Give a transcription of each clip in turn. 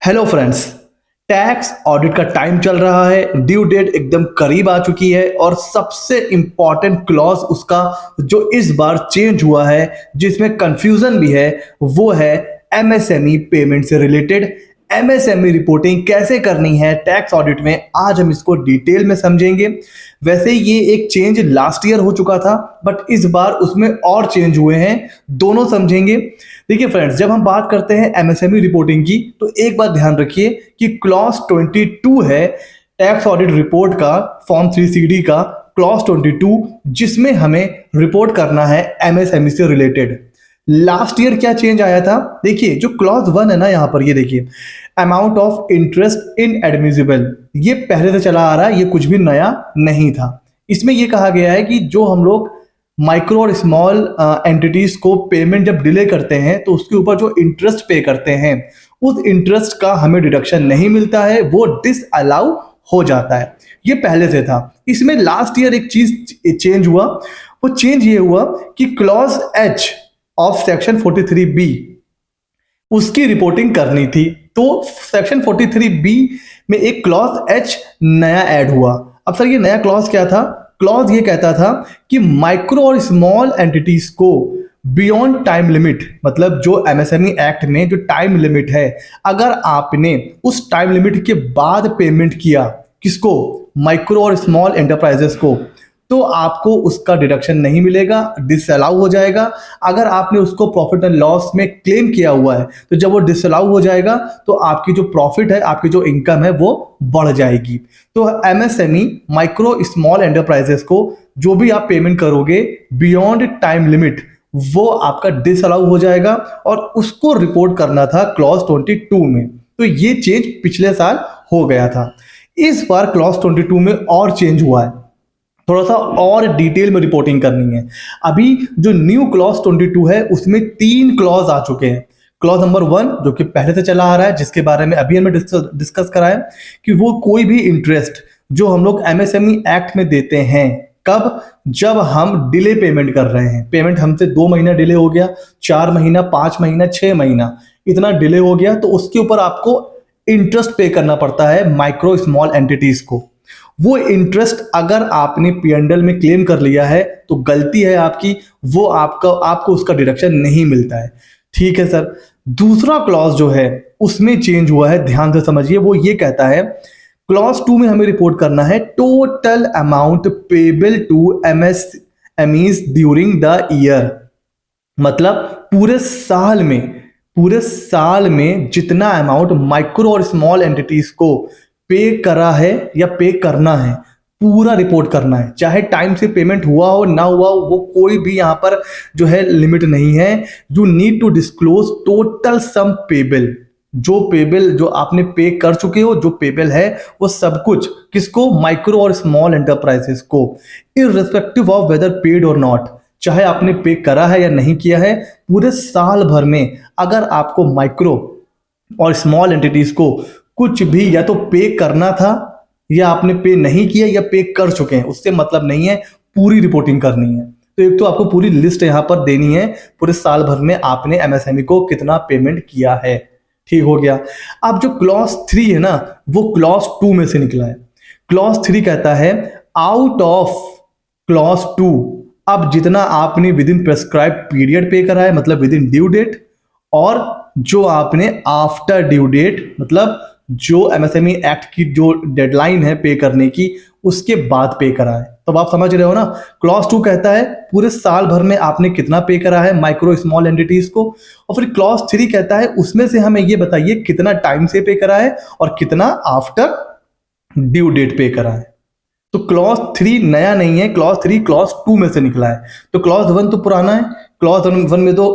Hello friends. Tax audit का time चल रहा है, ड्यू डेट एकदम करीब आ चुकी है और सबसे इंपॉर्टेंट क्लॉज उसका जो इस बार चेंज हुआ है, जिसमें कंफ्यूजन भी है, वो है एमएसएमई पेमेंट से रिलेटेड। एमएसएमई रिपोर्टिंग कैसे करनी है टैक्स ऑडिट में, आज हम इसको डिटेल में समझेंगे। वैसे ये एक चेंज लास्ट ईयर हो चुका था, बट इस बार उसमें और चेंज हुए हैं, दोनों समझेंगे। देखिए फ्रेंड्स, जब हम बात करते हैं एमएसएमई रिपोर्टिंग की, तो एक बात ध्यान रखिए कि क्लॉज 22 है टैक्स ऑडिट रिपोर्ट का, फॉर्म 3CD का क्लॉज 22, जिसमें हमें रिपोर्ट करना है एमएसएमई से रिलेटेड। लास्ट ईयर क्या चेंज आया था, देखिए जो क्लॉज 1 है ना, यहां पर ये देखिए, amount of interest in admissible, ये पहले से चला आ रहा है, ये कुछ भी नया नहीं था। इसमें ये कहा गया है कि जो हम लोग माइक्रो और स्मॉल एंटिटीज को पेमेंट जब डिले करते हैं, तो उसके ऊपर जो इंटरेस्ट पे करते हैं, उस इंटरेस्ट का हमें डिडक्शन नहीं मिलता है, वो डिसअलाउ हो जाता है। ये पहले से था। इसमें लास्ट ईयर एक चीज चेंज हुआ, वो चेंज ये हुआ कि clause H of section 43B उसकी रिपोर्टिंग करनी थी। तो सेक्शन 43B में एक क्लॉज एच नया ऐड हुआ। अब सर ये नया क्लॉज क्या था? क्लॉज ये कहता था कि माइक्रो और स्मॉल एंटिटीज को बियॉन्ड टाइम लिमिट, मतलब जो एमएसएमई एक्ट में जो टाइम लिमिट है, अगर आपने उस टाइम लिमिट के बाद पेमेंट किया, किसको? माइक्रो और स्मॉल एंटरप्राइजेस को, तो आपको उसका डिडक्शन नहीं मिलेगा, डिसअलाउ हो जाएगा। अगर आपने उसको प्रॉफिट एंड लॉस में क्लेम किया हुआ है, तो जब वो डिसअलाउ हो जाएगा, तो आपकी जो प्रॉफिट है, आपकी जो इनकम है, वो बढ़ जाएगी। तो एमएसएमई माइक्रो स्मॉल एंटरप्राइजेस को जो भी आप पेमेंट करोगे बियॉन्ड टाइम लिमिट, वो आपका डिसअलाउ हो जाएगा और उसको रिपोर्ट करना था क्लॉज 22 में। तो ये चेंज पिछले साल हो गया था। इस बार क्लॉज 22 में और चेंज हुआ है, थोड़ा सा और डिटेल में रिपोर्टिंग करनी है। अभी जो न्यू क्लॉज 22 है, उसमें 3 क्लॉज आ चुके हैं। क्लॉज नंबर 1 जो कि पहले से चला आ रहा है, जिसके बारे में अभी हमें डिस्कस करा है कि वो कोई भी इंटरेस्ट जो हम लोग एमएसएमई एक्ट में देते हैं, कब? जब हम डिले पेमेंट कर रहे हैं। पेमेंट हमसे 2 महीना डिले हो गया, 4 महीना, 5 महीना, 6 महीना, इतना डिले हो गया, तो उसके ऊपर आपको इंटरेस्ट पे करना पड़ता है माइक्रो स्मॉल एंटिटीज को। वो इंटरेस्ट अगर आपने पीएनडल में क्लेम कर लिया है, तो गलती है आपकी, वो आपको उसका डिडक्शन नहीं मिलता है। ठीक है सर। दूसरा क्लॉज जो है उसमें चेंज हुआ है, ध्यान से समझिए। वो ये कहता है, क्लॉज 2 में हमें रिपोर्ट करना है total amount payable to MSMEs during the year, मतलब पूरे साल में जितना अमाउंट माइक्रो और स्मॉल एंटिटीज को पे करा है या पे करना है, पूरा रिपोर्ट करना है। चाहे टाइम से पेमेंट हुआ हो ना हुआ हो, वो कोई भी यहाँ पर जो है लिमिट नहीं है। You need to disclose total sum payable, जो पेबल जो आपने पे कर चुके हो, जो पेबल है, वो सब कुछ किसको? माइक्रो और स्मॉल एंटरप्राइजेस को, इररिस्पेक्टिव ऑफ वेदर पेड और नॉट। चाहे आपने पे करा है या नहीं किया है, पूरे साल भर में अगर आपको माइक्रो और स्मॉल एंटिटीज को कुछ भी या तो पे करना था, या आपने पे नहीं किया, या पे कर चुके हैं, उससे मतलब नहीं है, पूरी रिपोर्टिंग करनी है। तो एक तो आपको पूरी लिस्ट यहां पर देनी है, पूरे साल भर में आपने एमएसएमई को कितना पेमेंट किया है। ठीक हो गया। अब जो क्लॉज 3 है ना, वो क्लॉज 2 में से निकला है। क्लॉज 3 कहता है, आउट ऑफ क्लॉज 2, अब जितना आपने विद इन प्रेस्क्राइब पीरियड पे करा है, मतलब विद इन ड्यू डेट, और जो आपने आफ्टर ड्यू डेट, मतलब जो एमएसएमई एक्ट की जो डेडलाइन है पे करने की, उसके बाद पे करा है। तो आप समझ रहे हो ना। क्लॉज 2 कहता है पूरे साल भर में आपने कितना पे करा है माइक्रो स्मॉल एंटिटीज को, और फिर क्लॉज 3 कहता है उसमें से हमें ये बताइए कितना टाइम से पे करा है और कितना आफ्टर ड्यू डेट पे करा है। तो क्लॉज 3 नया नहीं है, क्लॉज 3 क्लॉज 2 में से निकला है। तो क्लॉज 1 तो पुराना है। क्लॉज 1 में तो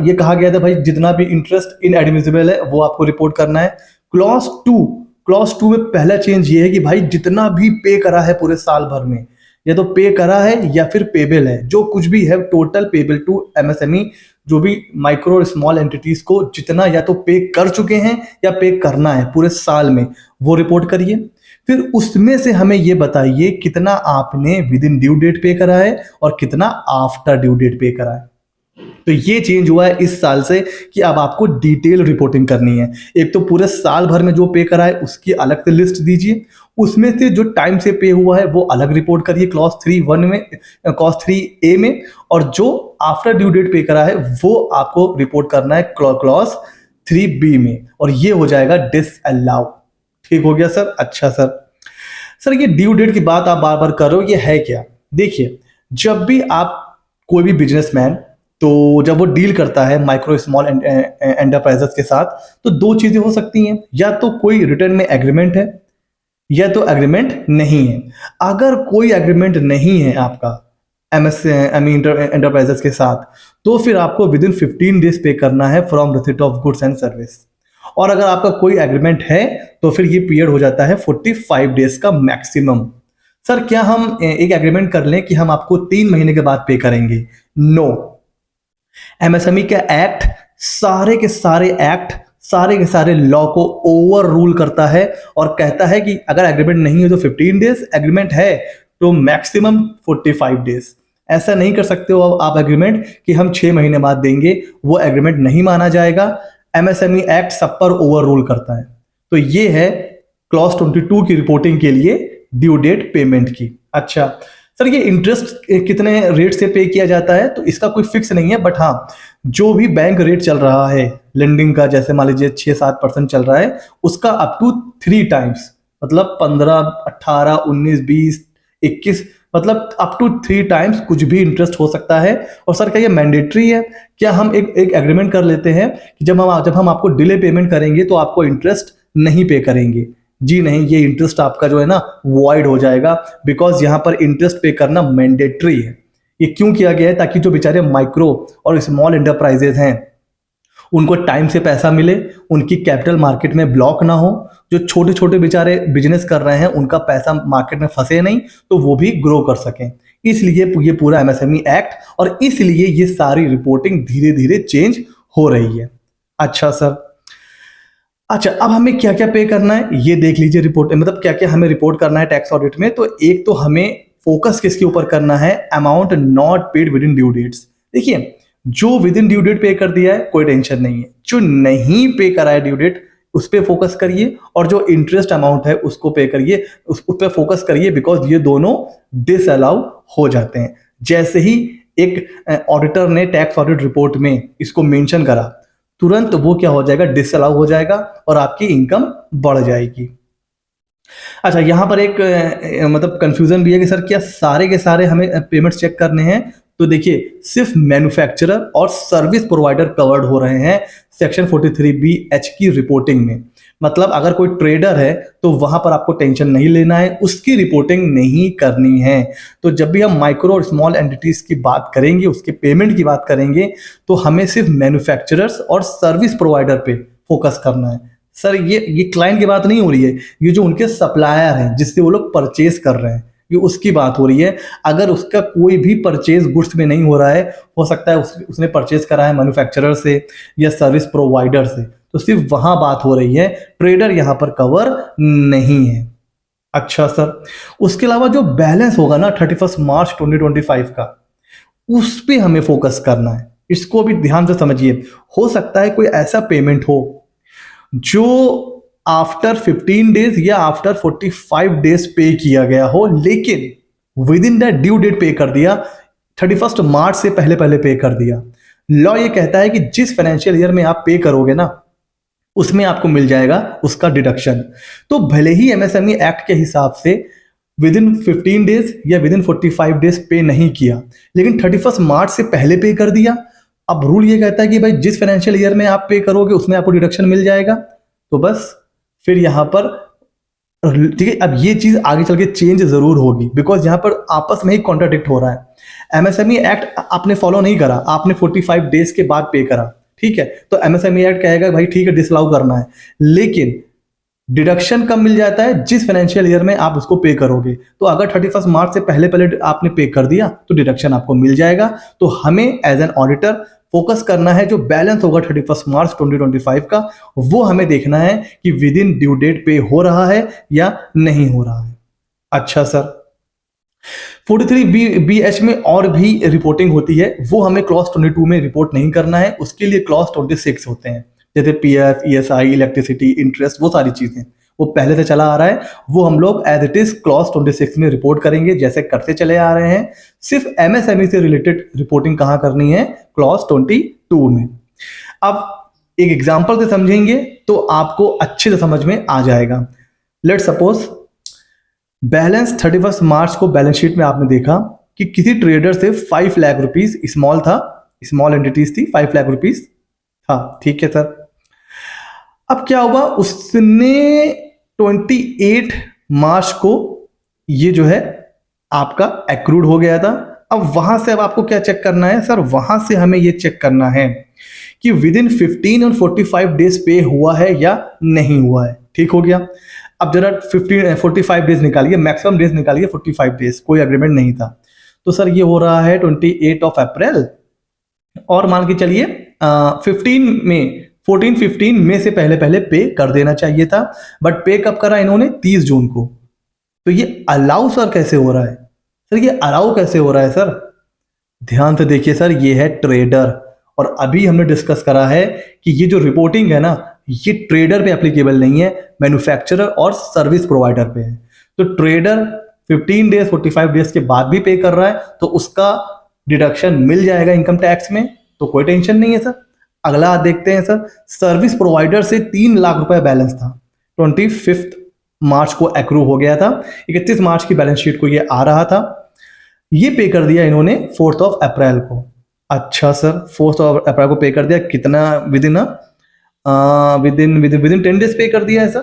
ये कहा गया था भाई जितना भी इंटरेस्ट इन एडमिसिबल है वो आपको रिपोर्ट करना है। क्लॉज 2 में पहला चेंज ये है कि भाई जितना भी पे करा है पूरे साल भर में, या तो पे करा है या फिर पेबल है, जो कुछ भी है, टोटल पेबल टू एमएसएमई, जो भी माइक्रो और स्मॉल एंटिटीज को जितना या तो पे कर चुके हैं या पे करना है पूरे साल में, वो रिपोर्ट करिए। फिर उसमें से हमें ये बताइए कितना आपने विद इन ड्यू डेट पे करा है और कितना आफ्टर ड्यू डेट पे करा है। तो ये चेंज हुआ है इस साल से कि अब आपको डिटेल रिपोर्टिंग करनी है। एक तो पूरे साल भर में जो पे करा है उसकी अलग से लिस्ट दीजिए, उसमें से जो टाइम से पे हुआ है वो अलग रिपोर्ट करिए क्लॉज 3(1) में, क्लॉज 3A में, और जो आफ्टर ड्यू डेट पे करा है वो आपको रिपोर्ट करना है क्लॉज 3B में, और ये हो जाएगा डिसअलाउ। ठीक हो गया सर? अच्छा सर। सर ये ड्यू डेट की बात आप बार बार कर रहे हो, ये है क्या? देखिए, जब भी आप कोई भी बिजनेसमैन, तो जब वो डील करता है माइक्रो स्मॉल एंटरप्राइजेस के साथ, तो दो चीजें हो सकती हैं, या तो कोई रिटर्न में एग्रीमेंट है या तो एग्रीमेंट नहीं है। अगर कोई एग्रीमेंट नहीं है आपका एमएसएमई एंटरप्राइजेस के साथ, तो फिर आपको विद इन 15 डेज पे करना है from receipt of goods and service. और अगर आपका कोई एग्रीमेंट है तो फिर ये पीरियड हो जाता है 45 डेज का मैक्सिमम। सर क्या हम एक एग्रीमेंट कर लें कि हम आपको 3 महीने के बाद पे करेंगे? नो। एमएसएमई का एक्ट सारे के सारे लॉ को ओवर रूल करता है और कहता है कि अगर एग्रीमेंट नहीं है तो 15 डेज, एग्रीमेंट है तो मैक्सिमम 45 डेज। ऐसा नहीं कर सकते हो अब आप एग्रीमेंट कि हम 6 महीने बाद देंगे, वो एग्रीमेंट नहीं माना जाएगा। एमएसएमई एक्ट सब पर ओवर रूल करता है। तो ये है क्लॉज 22 की रिपोर्टिंग के लिए ड्यू डेट पेमेंट की। अच्छा सर, ये इंटरेस्ट कितने रेट से पे किया जाता है? तो इसका कोई फिक्स नहीं है, बट हाँ, जो भी बैंक रेट चल रहा है लेंडिंग का, जैसे मान लीजिए 6-7% चल रहा है, उसका अप टू 3 टाइम्स, मतलब 15, 18, 19, 20, 21, मतलब अप टू 3 टाइम्स कुछ भी इंटरेस्ट हो सकता है। और सर क्या ये मैंडेटरी है? क्या हम एक एग्रीमेंट कर लेते हैं कि जब हम आपको डिले पेमेंट करेंगे तो आपको इंटरेस्ट नहीं पे करेंगे? जी नहीं, ये इंटरेस्ट आपका जो है ना वॉइड हो जाएगा, बिकॉज यहाँ पर इंटरेस्ट पे करना मैंडेटरी है। ये क्यों किया गया है? ताकि जो बेचारे माइक्रो और स्मॉल एंटरप्राइजेज हैं उनको टाइम से पैसा मिले, उनकी कैपिटल मार्केट में ब्लॉक ना हो। जो छोटे छोटे बेचारे बिजनेस कर रहे हैं उनका पैसा मार्केट में फंसे नहीं, तो वो भी ग्रो कर सकें। इसलिए ये पूरा एमएसएमई एक्ट, और इसलिए ये सारी रिपोर्टिंग धीरे धीरे चेंज हो रही है। अच्छा सर, अच्छा अब हमें क्या क्या पे करना है ये देख लीजिए रिपोर्ट, मतलब क्या क्या हमें रिपोर्ट करना है टैक्स ऑडिट में। तो एक तो हमें फोकस किसके ऊपर करना है? Amount not paid within due dates. देखिए, जो with in due date pay कर दिया है कोई टेंशन नहीं है, जो नहीं पे करा है ड्यू डेट उस पर फोकस करिए, और जो इंटरेस्ट अमाउंट है उसको पे करिए, उस पर फोकस करिए, बिकॉज ये दोनों डिसअलाउ हो जाते हैं। जैसे ही एक ऑडिटर ने टैक्स ऑडिट रिपोर्ट में इसको मेंशन करा, तुरंत वो क्या हो जाएगा? डिसअलाउ हो जाएगा और आपकी इनकम बढ़ जाएगी। अच्छा, यहाँ पर एक मतलब कंफ्यूजन भी है कि सर क्या सारे के सारे हमें पेमेंट्स चेक करने हैं? तो देखिए, सिर्फ मैन्युफैक्चरर और सर्विस प्रोवाइडर कवर्ड हो रहे हैं सेक्शन 43B(H) की रिपोर्टिंग में। मतलब अगर कोई ट्रेडर है तो वहां पर आपको टेंशन नहीं लेना है, उसकी रिपोर्टिंग नहीं करनी है। तो जब भी हम माइक्रो और स्मॉल एंटिटीज की बात करेंगे, उसके पेमेंट की बात करेंगे, तो हमें सिर्फ मैन्युफैक्चरर्स और सर्विस प्रोवाइडर पे फोकस करना है। सर ये क्लाइंट की बात नहीं हो रही है, ये जो उनके सप्लायर हैं जिससे वो लोग परचेज कर रहे हैं, ये उसकी बात हो रही है। अगर उसका कोई भी परचेज गुड्स में नहीं हो रहा है, हो सकता है उसने परचेज करा है मैन्युफैक्चरर से या सर्विस प्रोवाइडर से, तो सिर्फ वहां बात हो रही है, ट्रेडर यहां पर कवर नहीं है। अच्छा सर, उसके अलावा जो बैलेंस होगा ना 31 मार्च 2025 का, उस पे हमें फोकस करना है। इसको भी ध्यान से समझिए। हो सकता है कोई ऐसा पेमेंट हो जो आफ्टर 15 डेज या आफ्टर 45 डेज पे किया गया हो, लेकिन within that due date pay कर दिया, 31 मार्च से पहले पहले पे कर दिया। लॉ ये कहता है कि जिस फाइनेंशियल ईयर में आप पे करोगे ना, उसमें आपको मिल जाएगा उसका डिडक्शन। तो भले ही एमएसएमई एक्ट के हिसाब से विद इन 15 डेज या विद इन 45 डेज पे नहीं किया, लेकिन 31 मार्च से पहले पे कर दिया। अब रूल ये कहता है कि भाई जिस फाइनेंशियल ईयर में आप पे करोगे उसमें आपको डिडक्शन मिल जाएगा। तो बस फिर यहां पर ठीक है, अब ये चीज आगे चल के चेंज जरूर होगी, बिकॉज यहां पर आपस में ही कॉन्ट्राडिक्ट हो रहा है। एमएसएमई एक्ट आपने फॉलो नहीं करा, आपने 45 डेज के बाद पे करा, ठीक है, तो एमएसएमई एक्ट कहेगा भाई ठीक है डिसअलाउ करना है, लेकिन डिडक्शन कब मिल जाता है? जिस फाइनेंशियल ईयर में आप उसको पे करोगे। तो अगर 31 मार्च से पहले पहले आपने पे कर दिया तो डिडक्शन आपको मिल जाएगा। तो हमें एज एन ऑडिटर फोकस करना है, जो बैलेंस होगा 31 मार्च 2025 का, वो हमें देखना है कि विद इन ड्यू डेट पे हो रहा है या नहीं हो रहा है। अच्छा सर, 43 बी बी एच में और भी रिपोर्टिंग होती है, वो हमें क्लॉज 22 में रिपोर्ट नहीं करना है, उसके लिए क्लॉज 26 होते हैं, जैसे पीएफ, ईएसआई, इलेक्ट्रिसिटी, इंटरेस्ट, वो सारी चीजें वो पहले से चला आ रहा है, वो हम लोग एज इट इज क्लॉज 26 में रिपोर्ट करेंगे जैसे करते चले आ रहे हैं। सिर्फ एमएसएमई से रिलेटेड रिपोर्टिंग कहाँ करनी है, क्लॉज 22 में। अब एक एग्जाम्पल से समझेंगे तो आपको अच्छे से समझ में आ जाएगा। लेट सपोज बैलेंस 31 मार्च को बैलेंस शीट में आपने देखा कि किसी ट्रेडर से 5 लाख रुपीस, स्मॉल था, स्मॉल एंटिटीज थी, 5 लाख रुपीस था, ठीक है सर। अब क्या हुआ, उसने 28 मार्च को ये जो है आपका एक्रूड हो गया था। अब वहां से अब आपको क्या चेक करना है सर, वहां से हमें ये चेक करना है कि विद इन 15 और 45 डेज पे हुआ है या नहीं हुआ है, ठीक हो गया। अब जरा 45 डेज निकालिए, मैक्सिमम डेज निकालिए 45 डेज, कोई एग्रीमेंट नहीं था, तो सर ये हो रहा है 28 ऑफ अप्रैल, और मान के चलिए 15 में से पहले पहले पे कर देना चाहिए था, बट पे कब करा इन्होंने, 30 जून को। तो ये अलाउ सर कैसे हो रहा है, सर ये अलाउ कैसे हो रहा है सर, ध्यान से देखिए सर, ये है ट्रेडर, और अभी हमने डिस्कस करा है कि ये जो रिपोर्टिंग है ना, ये ट्रेडर पे एप्लीकेबल नहीं है, मैन्युफैक्चरर और सर्विस प्रोवाइडर पे है। तो ट्रेडर 15 डेज 45 डेज के बाद भी पे कर रहा है तो उसका डिडक्शन मिल जाएगा इनकम टैक्स में, तो कोई टेंशन नहीं है सर। अगला देखते हैं सर, सर्विस प्रोवाइडर से 3 लाख रुपए बैलेंस था, 25 मार्च को एक्रू हो गया था, 31 मार्च की बैलेंस शीट को ये आ रहा था, ये पे कर दिया इन्होंने 4 अप्रैल को। अच्छा सर, 4 अप्रैल को पे कर दिया, कितना with in with in 10 days पे कर दिया है सर।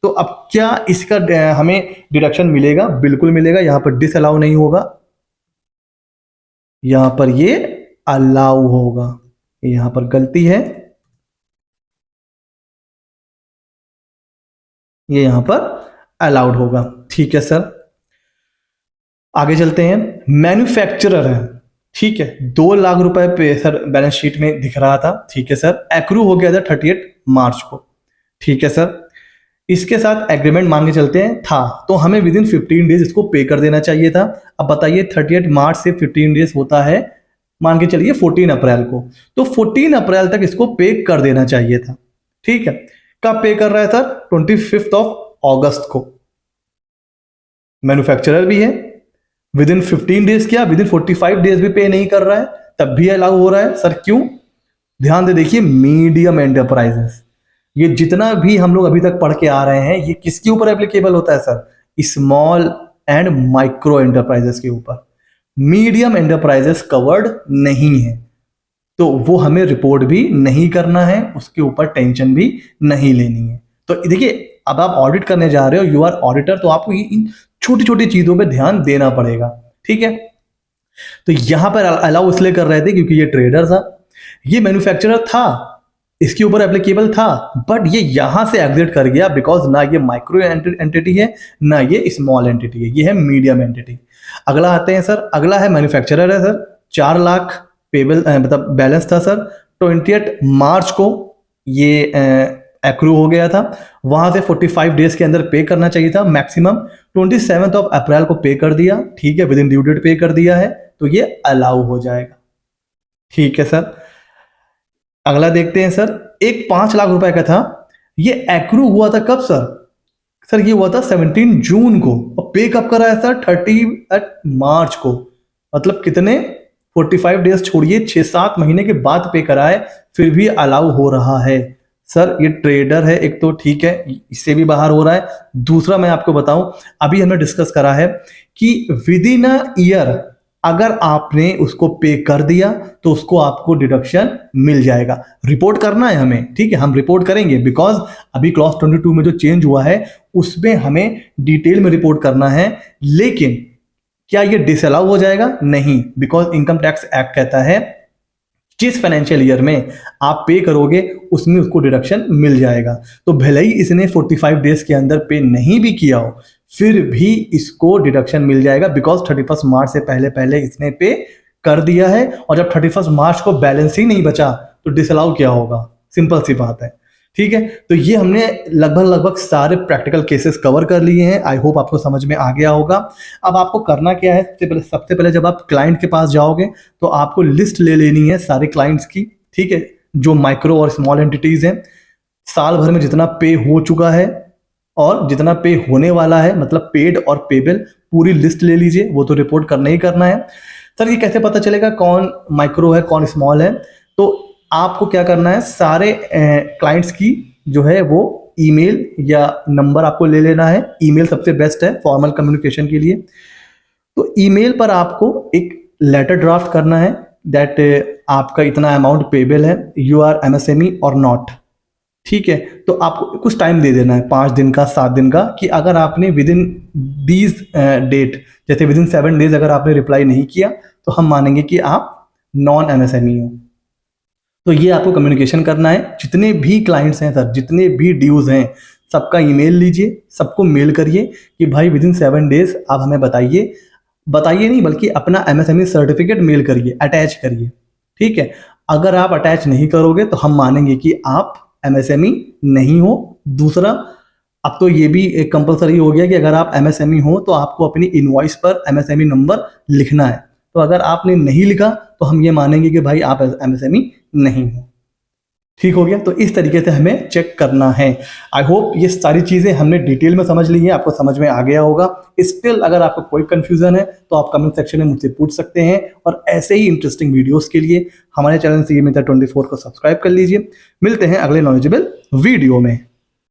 तो अब क्या इसका हमें डिडक्शन मिलेगा, बिल्कुल मिलेगा, यहां पर डिसअलाउ नहीं होगा, यहां पर ये अलाउ होगा, यहां पर गलती है, ये यहां पर अलाउड होगा, ठीक है सर। आगे चलते हैं, मैन्युफैक्चरर है, ठीक है, 2 लाख रुपए पे सर बैलेंस शीट में दिख रहा था, ठीक है सर, एक्रू हो गया था 38 मार्च को, ठीक है सर। इसके साथ एग्रीमेंट मान के चलते हैं था, तो हमें विद इन 15 डेज इसको पे कर देना चाहिए था। अब बताइए 38 मार्च से 15 डेज होता है, मान के चलिए 14 अप्रैल को, तो 14 अप्रैल तक इसको पे कर देना चाहिए था, ठीक है। कब पे कर रहा है सर, 25 अगस्त को। मैन्युफैक्चरर भी है, विद इन 15 डेज क्या, विद इन 45 डेज भी पे नहीं कर रहा है, तब भी अलाउ हो रहा है सर, क्यों, ध्यान दे देखिए, मीडियम एंटरप्राइजेस, ये जितना भी हम लोग अभी तक पढ़ के आ रहे हैं, ये किसके ऊपर एप्लीकेबल होता है sir, small and micro enterprises के ऊपर, मीडियम एंटरप्राइजेस कवर्ड नहीं है, तो वो हमें रिपोर्ट भी नहीं करना है, उसके ऊपर टेंशन भी नहीं लेनी है। तो देखिए, अब आप ऑडिट करने जा रहे हो, यू आर ऑडिटर, तो आपको इन छोटी छोटी चीजों पे ध्यान देना पड़ेगा, ठीक है। तो यहां पर अलाउ इसलिए कर रहे थे क्योंकि ये ट्रेडर था, ये मैन्युफैक्चरर था, इसके ऊपर एप्लीकेबल था, बट ये यहां से एग्जिट कर गया, बिकॉज ना ये माइक्रो एंटिटी है, ना ये स्मॉल एंटिटी है, ये है मीडियम एंटिटी। अगला आते हैं सर, अगला है मैन्युफैक्चरर है सर, 4 लाख पेबल मतलब बैलेंस था सर, 28 मार्च को ये एक्रू हो गया था, वहां से 45 डेज के अंदर पे करना चाहिए था मैक्सिमम, 27 अप्रैल को पे कर दिया, ठीक है, with in due date pay कर दिया है, तो ये अलाउ हो जाएगा, ठीक है सर। अगला देखते हैं सर, एक 5 लाख रुपए का था, ये एक्रू हुआ था कब सर, सर ये हुआ था 17 जून को, और पे कब करा है सर, 30 मार्च को, मतलब कितने 45 डेज छोड़िए, 6-7 महीने के बाद पे करा है, फिर भी अलाउ हो रहा है सर। ये ट्रेडर है एक, तो ठीक है, इससे भी बाहर हो रहा है। दूसरा मैं आपको बताऊं, अभी हमने डिस्कस करा है कि विद इन अ ईयर अगर आपने उसको पे कर दिया तो उसको आपको डिडक्शन मिल जाएगा, रिपोर्ट करना है हमें, ठीक है, हम रिपोर्ट करेंगे, बिकॉज अभी क्लॉज 22 में जो चेंज हुआ है उसमें हमें डिटेल में रिपोर्ट करना है। लेकिन क्या ये डिसअलाउ हो जाएगा, नहीं, बिकॉज इनकम टैक्स एक्ट कहता है जिस फाइनेंशियल ईयर में आप पे करोगे उसमें उसको डिडक्शन मिल जाएगा। तो भले ही इसने 45 डेज के अंदर पे नहीं भी किया हो, फिर भी इसको डिडक्शन मिल जाएगा, बिकॉज 31 मार्च से पहले पहले इसने पे कर दिया है, और जब 31 मार्च को बैलेंस ही नहीं बचा तो डिसअलाउ क्या होगा, सिंपल सी बात है, ठीक है, तो ये हमने लगभग सारे प्रैक्टिकल केसेस कवर कर लिए हैं। आई होप आपको समझ में आ गया होगा। अब आपको करना क्या है, सबसे पहले जब आप क्लाइंट के पास जाओगे तो आपको लिस्ट ले लेनी है सारे क्लाइंट्स की, ठीक है, जो माइक्रो और स्मॉल एंटिटीज हैं, साल भर में जितना पे हो चुका है और जितना पे होने वाला है, मतलब पेड और पेबल, पूरी लिस्ट ले लीजिए। वो तो रिपोर्ट करना ही करना है। सर ये कैसे पता चलेगा कौन माइक्रो है कौन स्मॉल है? तो आपको क्या करना है, सारे क्लाइंट्स की जो है वो ईमेल या नंबर आपको ले लेना है। ईमेल सबसे बेस्ट है फॉर्मल कम्युनिकेशन के लिए। तो ईमेल पर आपको एक लेटर ड्राफ्ट करना है दैट आपका इतना अमाउंट पेबल है, यू आर एमएसएमई और नॉट, ठीक है। तो आपको कुछ टाइम दे देना है, 5 दिन का, 7 दिन का, कि अगर आपने विद इन दीज डेट, जैसे विद इन 7 डेज अगर आपने रिप्लाई नहीं किया तो हम मानेंगे कि आप नॉन एमएसएमई हो। तो ये आपको कम्युनिकेशन करना है। जितने भी क्लाइंट्स हैं सर, जितने भी ड्यूज हैं, सबका ईमेल लीजिए, सबको मेल करिए कि भाई विद इन 7 डेज आप हमें बताइए नहीं बल्कि अपना एमएसएमई सर्टिफिकेट मेल करिए, अटैच करिए, ठीक है। अगर आप अटैच नहीं करोगे तो हम मानेंगे कि आप एमएसएमई नहीं हो। दूसरा, अब तो ये भी एक कंपलसरी हो गया कि अगर आप एमएसएमई हो तो आपको अपनी इनवॉइस पर एमएसएमई नंबर लिखना है। तो अगर आपने नहीं लिखा तो हम ये मानेंगे कि भाई आप एमएसएमई नहीं हो। ठीक हो गया? तो इस तरीके से हमें चेक करना है। आई होप ये सारी चीज़ें हमने डिटेल में समझ ली हैं, आपको समझ में आ गया होगा। स्टिल अगर आपको कोई कंफ्यूजन है तो आप कमेंट सेक्शन में मुझसे पूछ सकते हैं, और ऐसे ही इंटरेस्टिंग वीडियोस के लिए हमारे चैनल CA Mitra 24 को सब्सक्राइब कर लीजिए। मिलते हैं अगले नॉलेजेबल वीडियो में।